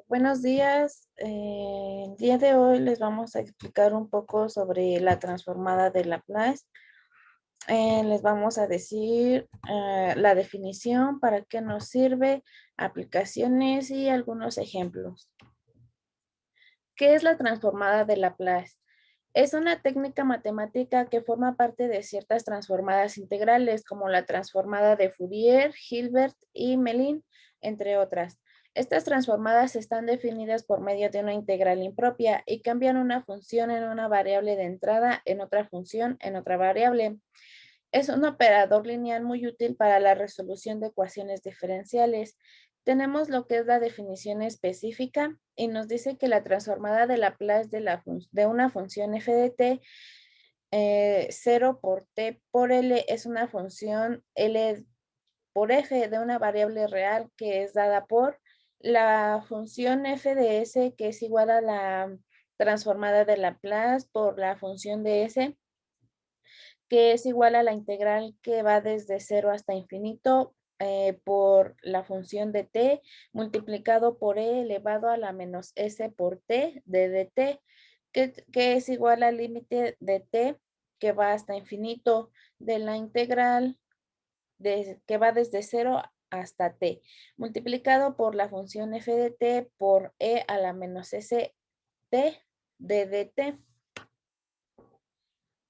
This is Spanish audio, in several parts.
Buenos días. El día de hoy les vamos a explicar un poco sobre la transformada de Laplace. Les vamos a decir la definición, para qué nos sirve, aplicaciones y algunos ejemplos. ¿Qué es la transformada de Laplace? Es una técnica matemática que forma parte de ciertas transformadas integrales, como la transformada de Fourier, Hilbert y Mellin, entre otras. Estas transformadas están definidas por medio de una integral impropia y cambian una función en una variable de entrada en otra función en otra variable. Es un operador lineal muy útil para la resolución de ecuaciones diferenciales. Tenemos lo que es la definición específica y nos dice que la transformada de Laplace de una función f de t, 0 por t por L, es una función L por f de una variable real que es dada por la función f de s, que es igual a la transformada de Laplace por la función de s, que es igual a la integral que va desde 0 hasta infinito por la función de t multiplicado por e elevado a la menos s por t de dt, que es igual al límite de t que va hasta infinito de la integral que va desde 0 hasta t, multiplicado por la función f de t por e a la menos s t de dt.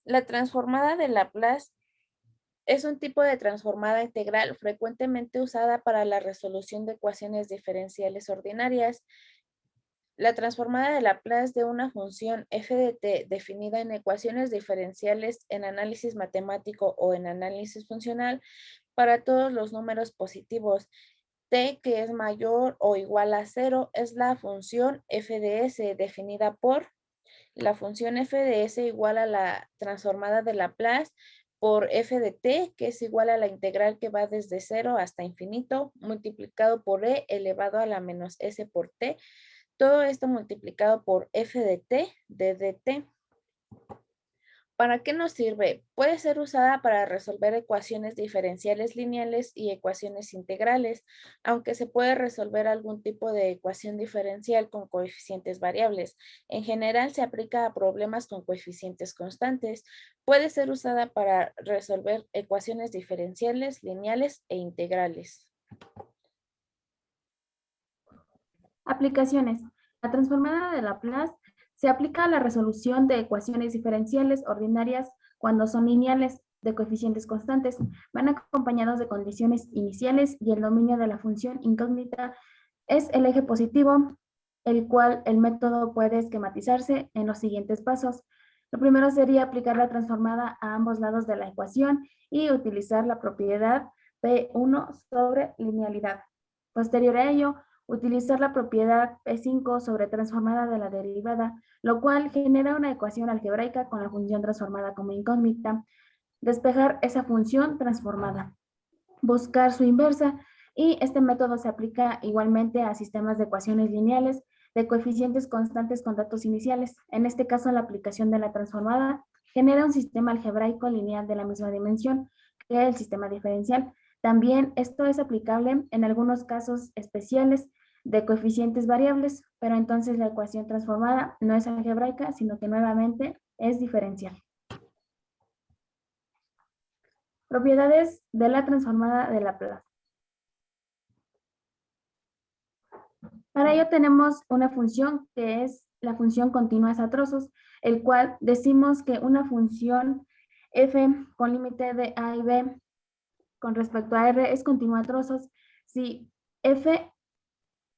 La transformada de Laplace es un tipo de transformada integral frecuentemente usada para la resolución de ecuaciones diferenciales ordinarias. La transformada de Laplace de una función f de t definida en ecuaciones diferenciales en análisis matemático o en análisis funcional para todos los números positivos. T, que es mayor o igual a 0, es la función f de s definida por la función f de s igual a la transformada de Laplace por f de t, que es igual a la integral que va desde 0 hasta infinito, multiplicado por e elevado a la menos s por t. Todo esto multiplicado por f de t de dt. ¿Para qué nos sirve? Puede ser usada para resolver ecuaciones diferenciales lineales y ecuaciones integrales, aunque se puede resolver algún tipo de ecuación diferencial con coeficientes variables. En general se aplica a problemas con coeficientes constantes. Puede ser usada para resolver ecuaciones diferenciales, lineales e integrales. Aplicaciones. La transformada de Laplace se aplica a la resolución de ecuaciones diferenciales ordinarias cuando son lineales de coeficientes constantes. Van acompañados de condiciones iniciales y el dominio de la función incógnita es el eje positivo, el cual el método puede esquematizarse en los siguientes pasos. Lo primero sería aplicar la transformada a ambos lados de la ecuación y utilizar la propiedad P1 sobre linealidad. Posterior a ello, utilizar la propiedad P5 sobre transformada de la derivada, lo cual genera una ecuación algebraica con la función transformada como incógnita. Despejar esa función transformada. Buscar su inversa, y este método se aplica igualmente a sistemas de ecuaciones lineales de coeficientes constantes con datos iniciales. En este caso, la aplicación de la transformada genera un sistema algebraico lineal de la misma dimensión que el sistema diferencial. También esto es aplicable en algunos casos especiales de coeficientes variables, pero entonces la ecuación transformada no es algebraica, sino que nuevamente es diferencial. Propiedades de la transformada de Laplace. Para ello tenemos una función que es la función continua a trozos, el cual decimos que una función f con límite de a y b con respecto a r es continua a trozos si f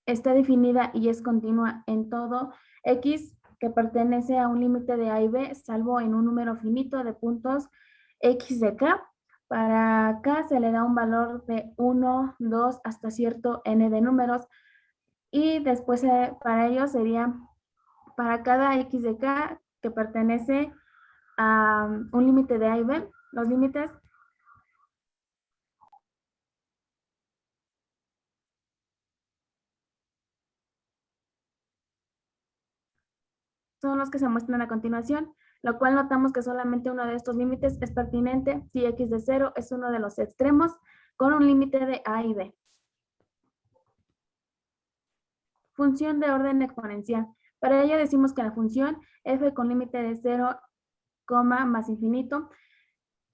está definida y es continua en todo x que pertenece a un límite de a y b, salvo en un número finito de puntos x de k. Para k se le da un valor de 1, 2 hasta cierto n de números. Y después para ello sería para cada x de k que pertenece a un límite de a y b, los límites son los que se muestran a continuación, lo cual notamos que solamente uno de estos límites es pertinente si x de 0 es uno de los extremos con un límite de a y b. Función de orden exponencial. Para ello decimos que la función f con límite de 0, más infinito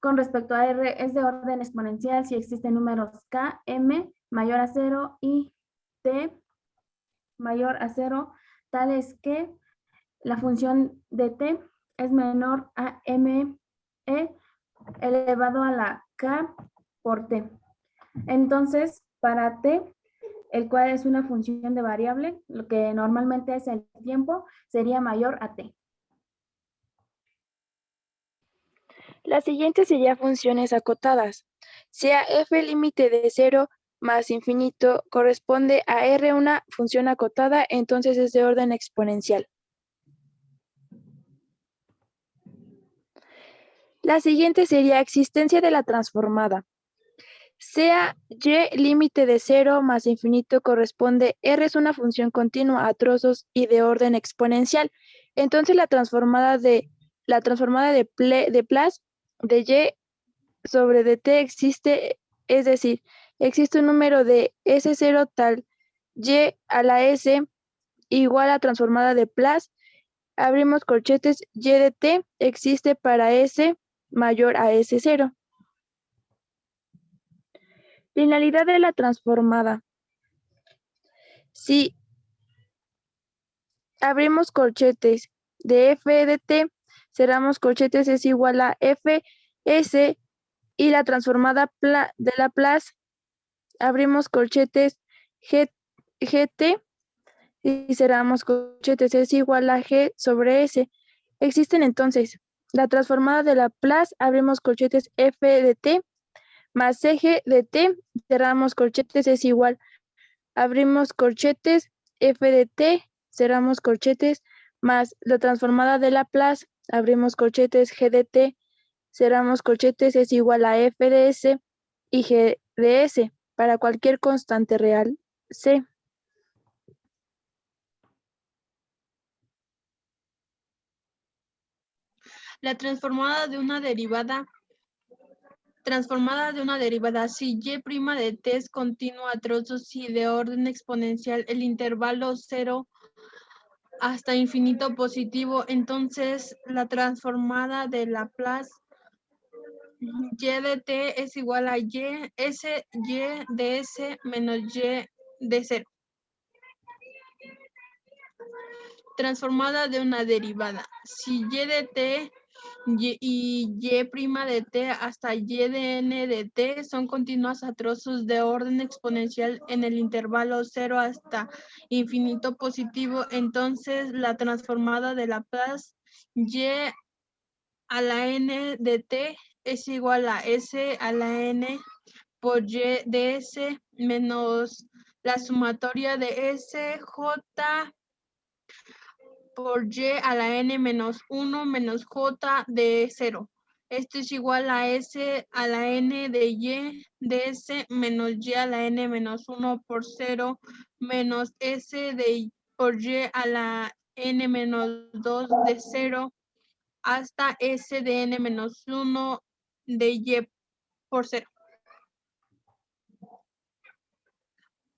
con respecto a r es de orden exponencial si existen números k, m mayor a 0 y t mayor a 0, tales que la función de t es menor a m e elevado a la k por t. Entonces, para t, el cual es una función de variable, lo que normalmente es el tiempo, sería mayor a t. La siguiente sería funciones acotadas. Sea f límite de 0 más infinito corresponde a r una función acotada, entonces es de orden exponencial. La siguiente sería existencia de la transformada. Sea y límite de 0 más infinito corresponde, r es una función continua a trozos y de orden exponencial. Entonces la transformada de Plas de y sobre de t existe, es decir, existe un número de S0 tal y a la s igual a transformada de Plas, abrimos corchetes, y de t existe para s mayor a S0. Linealidad de la transformada. Si abrimos corchetes de f de t, cerramos corchetes es igual a fs y la transformada de Laplace, abrimos corchetes gt y cerramos corchetes es igual a g sobre s. Existen entonces la transformada de Laplace, abrimos corchetes f de t más cg de t, cerramos corchetes es igual, abrimos corchetes f de t, cerramos corchetes, más la transformada de Laplace, abrimos corchetes g de t, cerramos corchetes es igual a f de s y g de s para cualquier constante real c. La transformada de una derivada si y' de t es continua a trozos y de orden exponencial, el intervalo 0 hasta infinito positivo, entonces la transformada de Laplace y de t es igual a y de s menos y de 0. Transformada de una derivada. Si y de t y y' de t hasta y de n de t son continuas a trozos de orden exponencial en el intervalo 0 hasta infinito positivo, entonces la transformada de Laplace y a la n de t es igual a s a la n por y de s menos la sumatoria de s j por y a la n menos 1 menos j de 0. Esto es igual a s a la n de y de s menos y a la n menos 1 por 0 menos s de por y a la n menos 2 de 0 hasta s de n menos 1 de y por 0.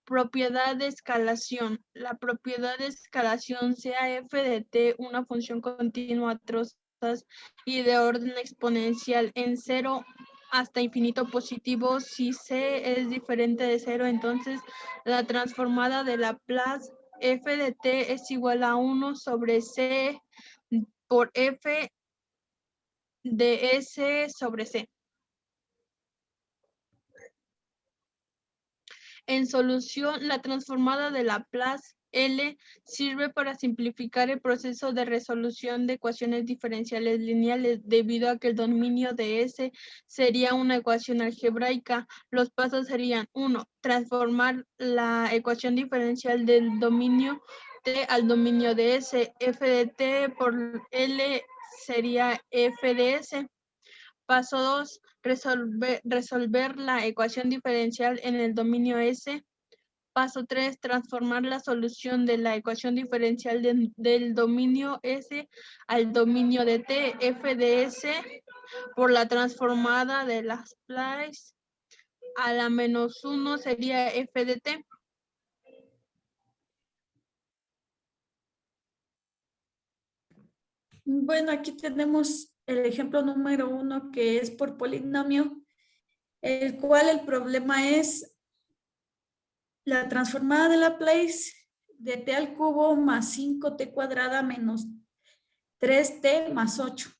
Propiedad de escalación. La propiedad de escalación sea f de t una función continua a trozos y de orden exponencial en 0 hasta infinito positivo. Si c es diferente de 0, entonces la transformada de Laplace f de t es igual a 1 sobre c por f de s sobre c. En solución, la transformada de Laplace L sirve para simplificar el proceso de resolución de ecuaciones diferenciales lineales, debido a que el dominio de S sería una ecuación algebraica. Los pasos serían: 1. Transformar la ecuación diferencial del dominio T al dominio de S. F de T por L sería F de S. Paso 2. Resolver la ecuación diferencial en el dominio S. Paso 3. Transformar la solución de la ecuación diferencial del dominio S al dominio de T. F de S por la transformada de Laplace a la menos 1 sería F de T. Bueno, aquí tenemos el ejemplo número 1 que es por polinomio, el cual el problema es la transformada de Laplace de t al cubo más 5t cuadrada menos 3t más 8.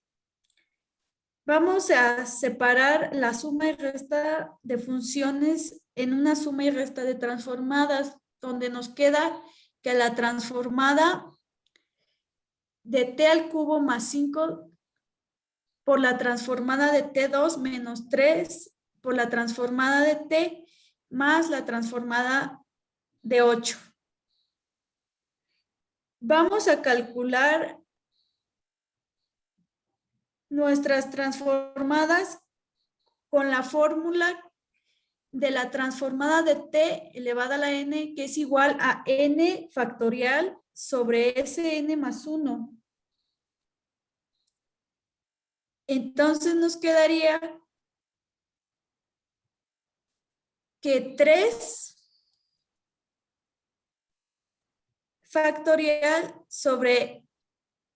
Vamos a separar la suma y resta de funciones en una suma y resta de transformadas, donde nos queda que la transformada de t al cubo más 5 por la transformada de t2 menos 3 por la transformada de t más la transformada de 8. Vamos a calcular nuestras transformadas con la fórmula de la transformada de t elevada a la n, que es igual a n factorial sobre Sn más 1. Entonces nos quedaría que 3 factorial sobre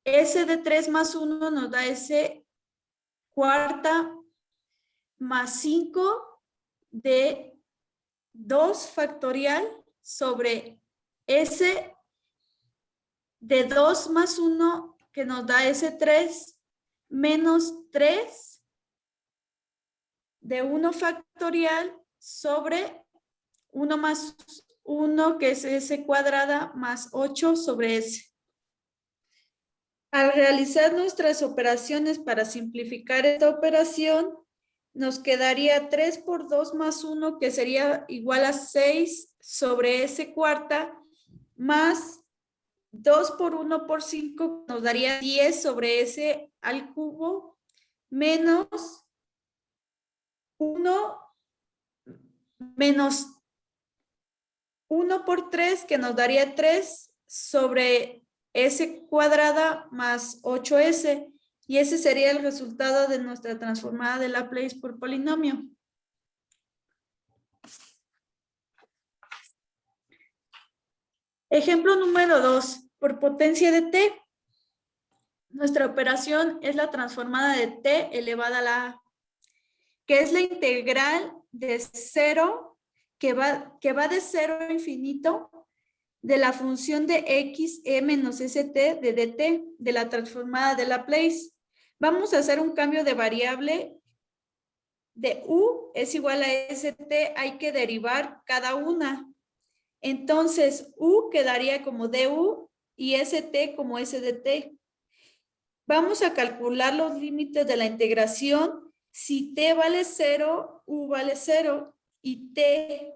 S de 3 más 1 nos da S cuarta más 5 de 2 factorial sobre S de 2 más 1 que nos da S3 menos 3 de 1 factorial sobre 1 más 1 que es S cuadrada más 8 sobre S. Al realizar nuestras operaciones para simplificar esta operación, nos quedaría 3 por 2 más 1, que sería igual a 6 sobre S cuarta, más 2 por 1 por 5, nos daría 10 sobre S al cubo, menos 1 menos 1 por 3, que nos daría 3 sobre S cuadrada más 8S, y ese sería el resultado de nuestra transformada de Laplace por polinomio. Ejemplo número 2, por potencia de t. Nuestra operación es la transformada de t elevada a la a, que es la integral de 0, que va de 0 a infinito, de la función de x e menos st de dt, de la transformada de Laplace. Vamos a hacer un cambio de variable de u es igual a st, hay que derivar cada una. Entonces, u quedaría como du y st como s de t. Vamos a calcular los límites de la integración. Si t vale 0, u vale 0, y t,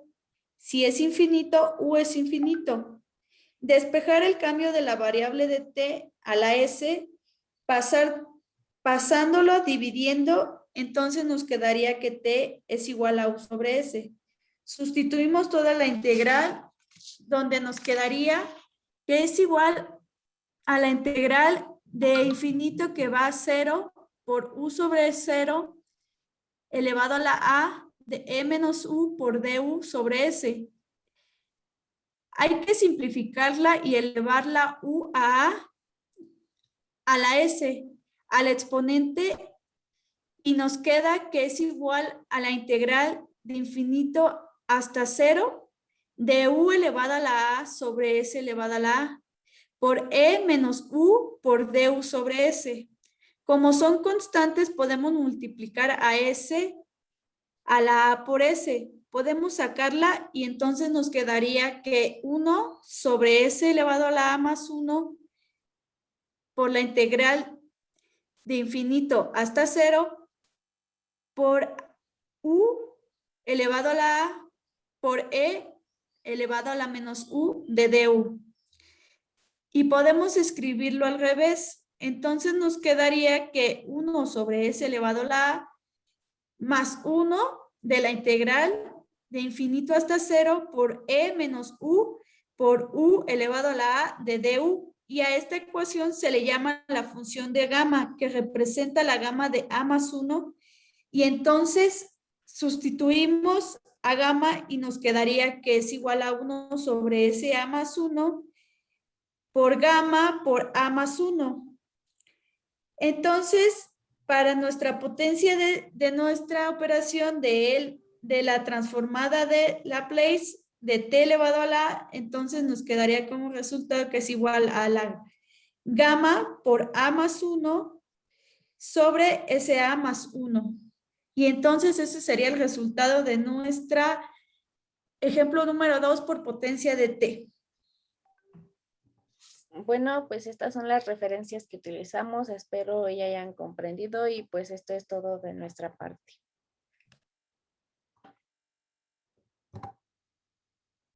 si es infinito, u es infinito. Despejar el cambio de la variable de t a la s, pasándolo, dividiendo, entonces nos quedaría que t es igual a u sobre s. Sustituimos toda la integral, donde nos quedaría que es igual a la integral de infinito que va a 0 por u sobre 0 elevado a la a de e menos u por du sobre s. Hay que simplificarla y elevar la u a la s, al exponente, y nos queda que es igual a la integral de infinito hasta 0 de u elevada a la a sobre s elevada a la a por e menos u por du sobre s. Como son constantes, podemos multiplicar a s a la a por s. Podemos sacarla y entonces nos quedaría que 1 sobre s elevado a la a más 1 por la integral de infinito hasta 0 por u elevado a la a por e elevado a la menos u de du. Y podemos escribirlo al revés. Entonces nos quedaría que 1 sobre s elevado a la a más 1 de la integral de infinito hasta 0 por e menos u por u elevado a la a de du. Y a esta ecuación se le llama la función de gamma, que representa la gamma de a más 1. Y entonces sustituimos a gamma y nos quedaría que es igual a 1 sobre s a más 1 por gamma por a más 1. Entonces, para nuestra potencia de nuestra operación de la transformada de Laplace de t elevado a la A, entonces nos quedaría como resultado que es igual a la gamma por A más 1 sobre SA más 1. Y entonces ese sería el resultado de nuestra ejemplo número 2 por potencia de t. Bueno, pues estas son las referencias que utilizamos. Espero ya hayan comprendido y pues esto es todo de nuestra parte.